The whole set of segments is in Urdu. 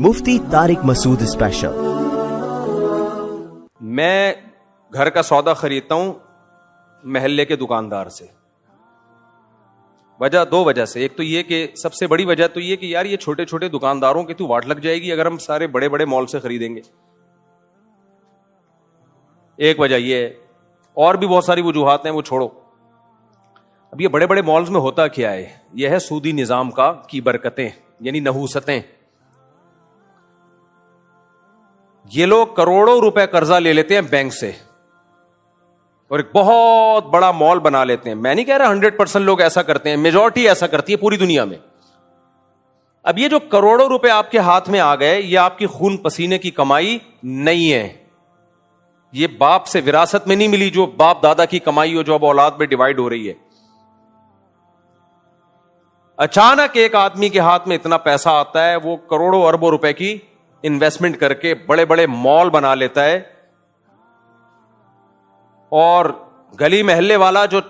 مفتی طارق مسعود اسپیشل۔ میں گھر کا سودا خریدتا ہوں محلے کے دکاندار سے، دو وجہ سے۔ ایک تو یہ کہ سب سے بڑی وجہ تو یہ کہ یار یہ چھوٹے چھوٹے دکانداروں کی تو واٹ لگ جائے گی اگر ہم سارے بڑے بڑے مال سے خریدیں گے، ایک وجہ یہ ہے۔ اور بھی بہت ساری وجوہات ہیں، وہ چھوڑو۔ اب یہ بڑے بڑے مالز میں ہوتا کیا ہے؟ یہ ہے سودی نظام کی برکتیں، یعنی نحوستیں۔ یہ لوگ کروڑوں روپے قرضہ لے لیتے ہیں بینک سے اور ایک بہت بڑا مال بنا لیتے ہیں۔ میں نہیں کہہ رہا 100% لوگ ایسا کرتے ہیں، میجورٹی ایسا کرتی ہے پوری دنیا میں۔ اب یہ جو کروڑوں روپے آپ کے ہاتھ میں آ گئے، یہ آپ کی خون پسینے کی کمائی نہیں ہے، یہ باپ سے وراثت میں نہیں ملی جو باپ دادا کی کمائی ہو جو اب اولاد میں ڈیوائیڈ ہو رہی ہے۔ اچانک ایک آدمی کے ہاتھ میں اتنا پیسہ آتا ہے، وہ کروڑوں اربوں روپے کی انویسٹمنٹ کر کے بڑے بڑے مال بنا لیتا ہے، اور گلی محلے والا جو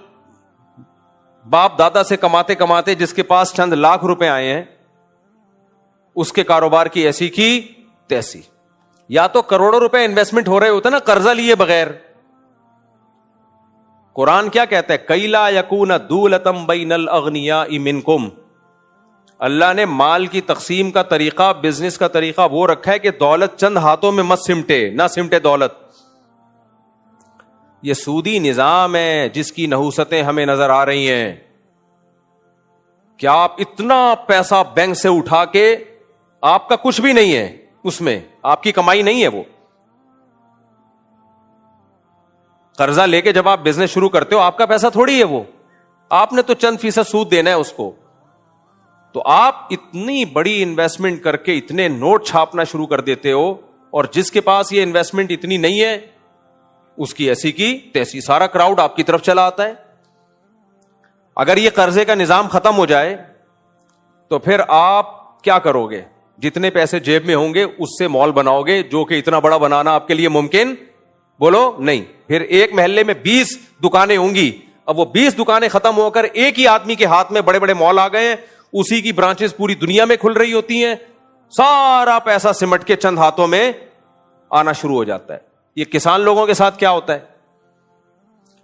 باپ دادا سے کماتے کماتے جس کے پاس چند لاکھ روپے آئے ہیں، اس کے کاروبار کی ایسی کی تیسی۔ یا تو کروڑوں روپے انویسٹمنٹ ہو رہے ہوتے نا قرضہ لیے بغیر۔ قرآن کیا کہتا ہے؟ کَإْ لَا يَكُونَ دُولَةً بَيْنَ الْأَغْنِيَاءِ مِنْكُمْ۔ اللہ نے مال کی تقسیم کا طریقہ، بزنس کا طریقہ وہ رکھا ہے کہ دولت چند ہاتھوں میں مت سمٹے، نہ سمٹے دولت۔ یہ سودی نظام ہے جس کی نحوستیں ہمیں نظر آ رہی ہیں۔ کیا آپ اتنا پیسہ بینک سے اٹھا کے، آپ کا کچھ بھی نہیں ہے اس میں، آپ کی کمائی نہیں ہے، وہ قرضہ لے کے جب آپ بزنس شروع کرتے ہو آپ کا پیسہ تھوڑی ہے، وہ آپ نے تو چند فیصد سود دینا ہے اس کو۔ تو آپ اتنی بڑی انویسٹمنٹ کر کے اتنے نوٹ چھاپنا شروع کر دیتے ہو، اور جس کے پاس یہ انویسٹمنٹ اتنی نہیں ہے اس کی ایسی کی تیسی، سارا کراؤڈ آپ کی طرف چلا آتا ہے۔ اگر یہ قرضے کا نظام ختم ہو جائے تو پھر آپ کیا کرو گے؟ جتنے پیسے جیب میں ہوں گے اس سے مال بناؤ گے، جو کہ اتنا بڑا بنانا آپ کے لیے ممکن بولو نہیں۔ پھر ایک محلے میں 20 دکانیں ہوں گی، اب وہ 20 دکانیں ختم ہو کر ایک ہی آدمی کے ہاتھ میں بڑے بڑے مال آ گئے ہیں، اسی کی برانچز پوری دنیا میں کھل رہی ہوتی ہیں، سارا پیسہ سمٹ کے چند ہاتھوں میں آنا شروع ہو جاتا ہے۔ یہ کسان لوگوں کے ساتھ کیا ہوتا ہے؟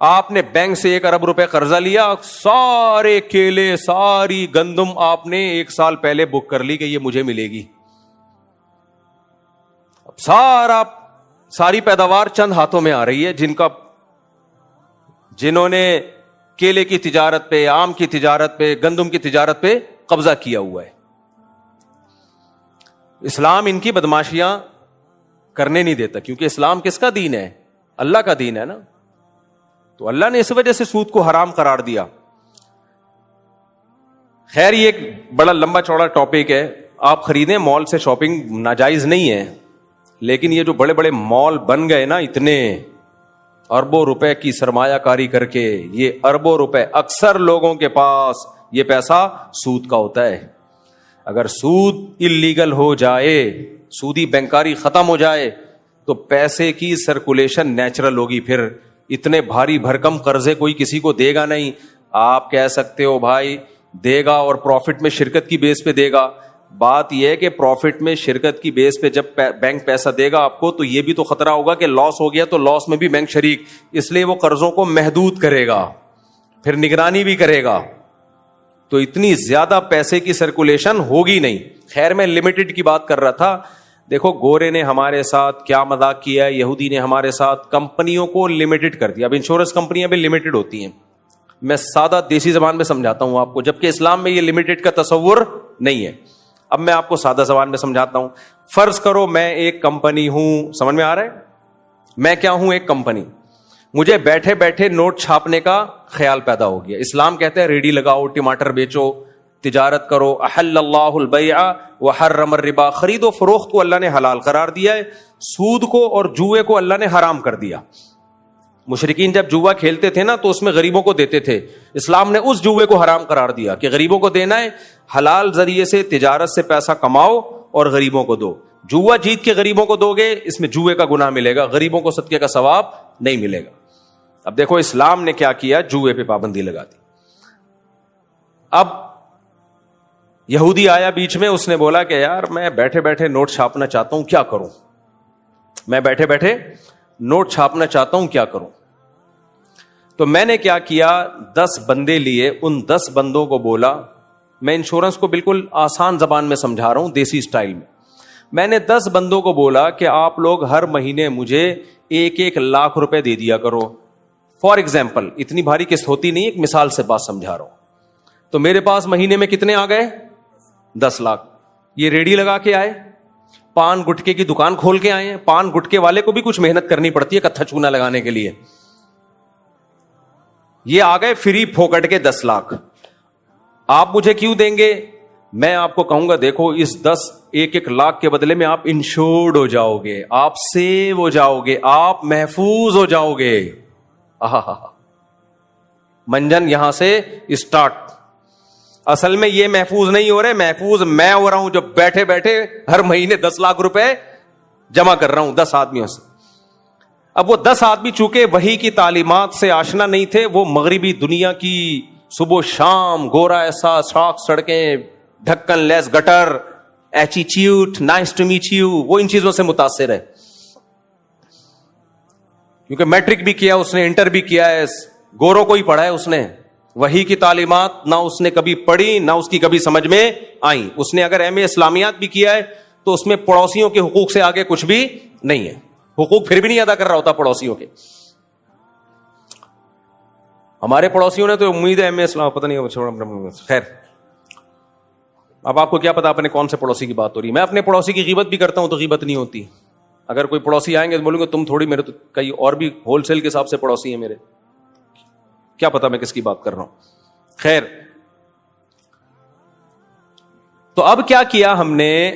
آپ نے بینک سے 1 ارب روپے قرضہ لیا، سارے کیلے، ساری گندم آپ نے 1 سال پہلے بک کر لی کہ یہ مجھے ملے گی۔ اب ساری پیداوار چند ہاتھوں میں آ رہی ہے، جنہوں نے کیلے کی تجارت پہ، آم کی تجارت پہ، گندم کی تجارت پہ قبضہ کیا ہوا ہے۔ اسلام ان کی بدماشیاں کرنے نہیں دیتا، کیونکہ اسلام کس کا دین ہے؟ اللہ کا دین ہے نا۔ تو اللہ نے اس وجہ سے سود کو حرام قرار دیا۔ خیر یہ ایک بڑا لمبا چوڑا ٹاپک ہے، آپ خریدیں مال سے، شاپنگ ناجائز نہیں ہے، لیکن یہ جو بڑے بڑے مال بن گئے نا، اتنے اربوں روپے کی سرمایہ کاری کر کے، یہ اربوں روپے اکثر لوگوں کے پاس یہ پیسہ سود کا ہوتا ہے۔ اگر سود اللیگل ہو جائے، سودی بینکاری ختم ہو جائے تو پیسے کی سرکولیشن نیچرل ہوگی، پھر اتنے بھاری بھرکم قرضے کوئی کسی کو دے گا نہیں۔ آپ کہہ سکتے ہو بھائی دے گا اور پروفٹ میں شرکت کی بیس پہ دے گا، بات یہ ہے کہ پروفٹ میں شرکت کی بیس پہ جب بینک پیسہ دے گا آپ کو تو یہ بھی تو خطرہ ہوگا کہ لاس ہو گیا تو لاس میں بھی بینک شریک، اس لیے وہ قرضوں کو محدود کرے گا، پھر نگرانی بھی کرے گا، تو اتنی زیادہ پیسے کی سرکولیشن ہوگی نہیں۔ خیر میں لمیٹڈ کی بات کر رہا تھا۔ دیکھو گورے نے ہمارے ساتھ کیا مذاق کیا ہے، یہودی نے ہمارے ساتھ کمپنیوں کو لمیٹڈ کر دیا۔ اب انشورنس کمپنیاں بھی لمیٹڈ ہوتی ہیں، میں سادہ دیسی زبان میں سمجھاتا ہوں آپ کو، جبکہ اسلام میں یہ لمیٹڈ کا تصور نہیں ہے۔ اب میں آپ کو سادہ زبان میں سمجھاتا ہوں۔ فرض کرو میں ایک کمپنی ہوں، سمجھ میں آ رہا ہے؟ میں کیا ہوں؟ ایک کمپنی۔ مجھے بیٹھے بیٹھے نوٹ چھاپنے کا خیال پیدا ہو گیا۔ اسلام کہتے ہیں ریڈی لگاؤ، ٹماٹر بیچو، تجارت کرو، احل اللہ البیع وحرم الربا، خرید و فروخت کو اللہ نے حلال قرار دیا ہے، سود کو اور جوئے کو اللہ نے حرام کر دیا۔ مشرکین جب جوا کھیلتے تھے نا تو اس میں غریبوں کو دیتے تھے، اسلام نے اس جوے کو حرام قرار دیا کہ غریبوں کو دینا ہے، حلال ذریعے سے تجارت سے پیسہ کماؤ اور غریبوں کو دو۔ جوا جیت کے غریبوں کو دو گے اس میں جوے کا گناہ ملے گا، غریبوں کو صدقے کا ثواب نہیں ملے گا۔ اب دیکھو اسلام نے کیا کیا، جوے پہ پابندی لگا دی۔ اب یہودی آیا بیچ میں, اس نے بولا کہ یار میں بیٹھے بیٹھے نوٹ چھاپنا چاہتا ہوں, کیا کروں؟ میں بیٹھے بیٹھے نوٹ چھاپنا چاہتا ہوں, کیا کروں؟ تو میں نے کیا کیا, 10 بندے لیے, ان 10 بندوں کو بولا, میں انشورنس کو بالکل آسان زبان میں سمجھا رہا ہوں, دیسی سٹائل میں نے 10 بندوں کو بولا کہ آپ لوگ ہر مہینے مجھے 1 لاکھ روپے دے دیا کرو. فار ایگزامپل, اتنی بھاری قسط ہوتی نہیں, ایک مثال سے بات سمجھا رہا ہوں. تو میرے پاس مہینے میں کتنے آ گئے؟ 10 لاکھ. یہ ریڈی لگا کے آئے, پان گٹکے کی دکان کھول کے آئے ہیں. پان گٹکے والے کو بھی کچھ محنت کرنی پڑتی ہے کتھا چونا لگانے کے لیے. یہ آ گئے فری پھوکٹ کے 10 لاکھ. آپ مجھے کیوں دیں گے؟ میں آپ کو کہوں گا دیکھو اس 1 لاکھ کے بدلے میں آپ انشورڈ ہو جاؤ گے, آپ سیو ہو جاؤ گے, آپ محفوظ ہو جاؤ گے. منجن یہاں سے اسٹارٹ. اصل میں یہ محفوظ نہیں ہو رہے, محفوظ میں ہو رہا ہوں جو بیٹھے بیٹھے ہر مہینے 10 لاکھ روپے جمع کر رہا ہوں 10 آدمیوں سے. اب وہ 10 آدمی چونکہ وحی کی تعلیمات سے آشنا نہیں تھے, وہ مغربی دنیا کی صبح شام گورا ایسا, شاخ سڑکیں, ڈھکن less gutter, attitude, nice to meet you, وہ ان چیزوں سے متاثر ہے. کیونکہ میٹرک بھی کیا اس نے, انٹر بھی کیا ہے, گوروں کو ہی پڑھا ہے اس نے. وحی کی تعلیمات نہ اس نے کبھی پڑھی, نہ اس کی کبھی سمجھ میں آئی. اس نے اگر ایم اے اسلامیات بھی کیا ہے تو اس میں پڑوسیوں کے حقوق سے آگے کچھ بھی نہیں ہے. حقوق پھر بھی نہیں ادا کر رہا ہوتا پڑوسیوں کے. ہمارے پڑوسیوں نے تو امید ہے ایم اے اسلام پتہ نہیں. خیر, اب آپ کو کیا پتا اپنے کون سے پڑوسی کی بات ہو رہی ہے. میں اپنے پڑوسی کی غیبت بھی کرتا ہوں تو غیبت نہیں ہوتی. اگر کوئی پڑوسی آئیں گے تو بولوں گے تم تھوڑی, میرے تو کئی اور بھی ہول سیل کے حساب سے پڑوسی ہیں میرے, کیا پتا میں کس کی بات کر رہا ہوں. خیر, تو اب کیا کیا ہم نے,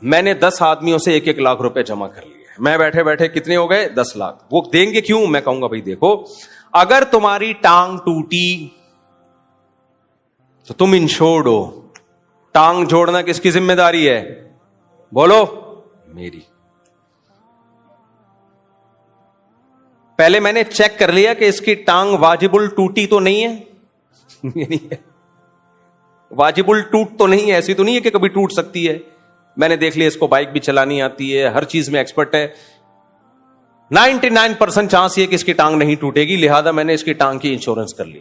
میں نے 10 آدمیوں سے 1 لاکھ روپے جمع کر لیے. میں بیٹھے بیٹھے کتنے ہو گئے؟ 10 لاکھ. وہ دیں گے کیوں؟ میں کہوں گا بھائی دیکھو, اگر تمہاری ٹانگ ٹوٹی تو تم انشورڈ ہو. ٹانگ جوڑنا کس کی ذمہ داری ہے؟ بولو, میری. پہلے میں نے چیک کر لیا کہ اس کی ٹانگ واجبل ٹوٹی تو نہیں ہے, واجب الٹوٹ تو نہیں ہے, ایسی تو نہیں ہے کہ کبھی ٹوٹ سکتی ہے. میں نے دیکھ لیا اس کو بائک بھی چلانی آتی ہے, ہر چیز میں ایکسپرٹ ہے, 99% چانس یہ کہ اس کی ٹانگ نہیں ٹوٹے گی, لہذا میں نے اس کی ٹانگ کی انشورنس کر لی.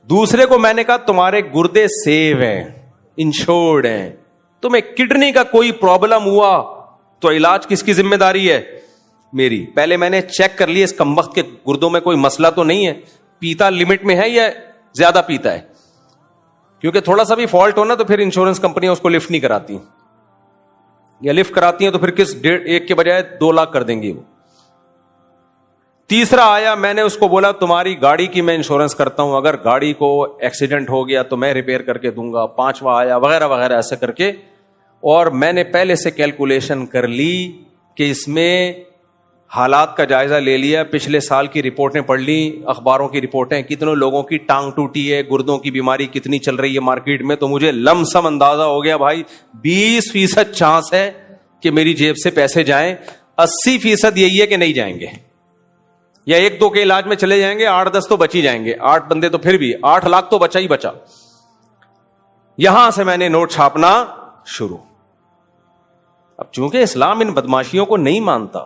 دوسرے کو میں نے کہا تمہارے گردے سیو ہیں, انشورڈ ہیں, تمہیں کڈنی کا کوئی پرابلم ہوا تو علاج کس کی ذمہ داری ہے؟ میری. پہلے میں نے چیک کر لیا اس کمبخت کے گردوں میں کوئی مسئلہ تو نہیں ہے, پیتا لمٹ میں ہے یا زیادہ پیتا ہے, کیونکہ تھوڑا سا بھی فالٹ ہونا تو پھر انشورنس کمپنیاں اس کو لفٹ نہیں کراتی, یا لفٹ کراتی ہیں تو پھر کس 1 کے بجائے 2 لاکھ کر دیں گی وہ. تیسرا آیا, میں نے اس کو بولا تمہاری گاڑی کی میں انشورنس کرتا ہوں, اگر گاڑی کو ایکسیڈنٹ ہو گیا تو میں ریپیئر کر کے دوں گا. 5واں آیا, وغیرہ وغیرہ ایسے کر کے. اور میں نے پہلے سے کیلکولیشن کر لی کہ اس میں حالات کا جائزہ لے لیا, پچھلے سال کی رپورٹیں پڑھ لی, اخباروں کی رپورٹیں, کتنے لوگوں کی ٹانگ ٹوٹی ہے, گردوں کی بیماری کتنی چل رہی ہے مارکیٹ میں, تو مجھے لم سم اندازہ ہو گیا بھائی 20% چانس ہے کہ میری جیب سے پیسے جائیں, 80% یہی ہے کہ نہیں جائیں گے, یا 1-2 کے علاج میں چلے جائیں گے, 8-10 تو بچ ہی جائیں گے, 8 بندے تو پھر بھی 8 لاکھ تو بچا ہی بچا. یہاں سے میں نے نوٹ چھاپنا شروع. اب چونکہ اسلام ان بدماشیوں کو نہیں مانتا,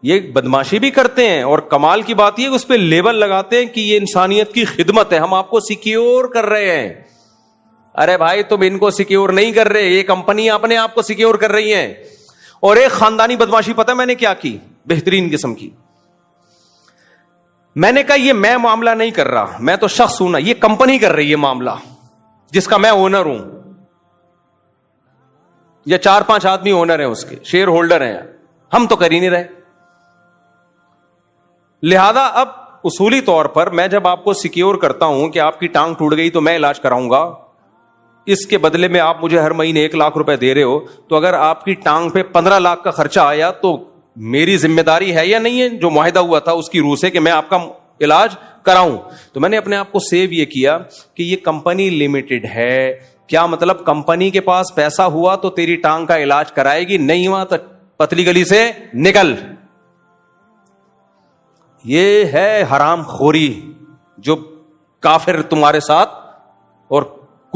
یہ بدماشی بھی کرتے ہیں, اور کمال کی بات یہ اس پہ لیبل لگاتے ہیں کہ یہ انسانیت کی خدمت ہے, ہم آپ کو سیکیور کر رہے ہیں. ارے بھائی تم ان کو سیکیور نہیں کر رہے, یہ کمپنی اپنے آپ کو سیکیور کر رہی ہیں. اور ایک خاندانی بدماشی پتہ میں نے کیا کی, بہترین قسم کی. میں نے کہا یہ میں معاملہ نہیں کر رہا, میں تو شخص ہوں نا, یہ کمپنی کر رہی ہے معاملہ جس کا میں اونر ہوں, یا 4-5 آدمی اونر ہیں اس کے, شیئر ہولڈر ہیں, ہم تو کر ہی نہیں رہے. لہذا اب اصولی طور پر میں جب آپ کو سیکیور کرتا ہوں کہ آپ کی ٹانگ ٹوٹ گئی تو میں علاج کراؤں گا, اس کے بدلے میں آپ مجھے ہر مہینے 1 لاکھ روپے دے رہے ہو, تو اگر آپ کی ٹانگ پہ 15 لاکھ کا خرچہ آیا تو میری ذمہ داری ہے یا نہیں ہے, جو معاہدہ ہوا تھا اس کی روح سے, کہ میں آپ کا علاج کراؤں. تو میں نے اپنے آپ کو سیو یہ کیا کہ یہ کمپنی لمیٹڈ ہے. کیا مطلب؟ کمپنی کے پاس پیسہ ہوا تو تیری ٹانگ کا علاج کرائے گی, نہیں ہوا تو پتلی گلی سے نکل. یہ ہے حرام خوری جو کافر تمہارے ساتھ اور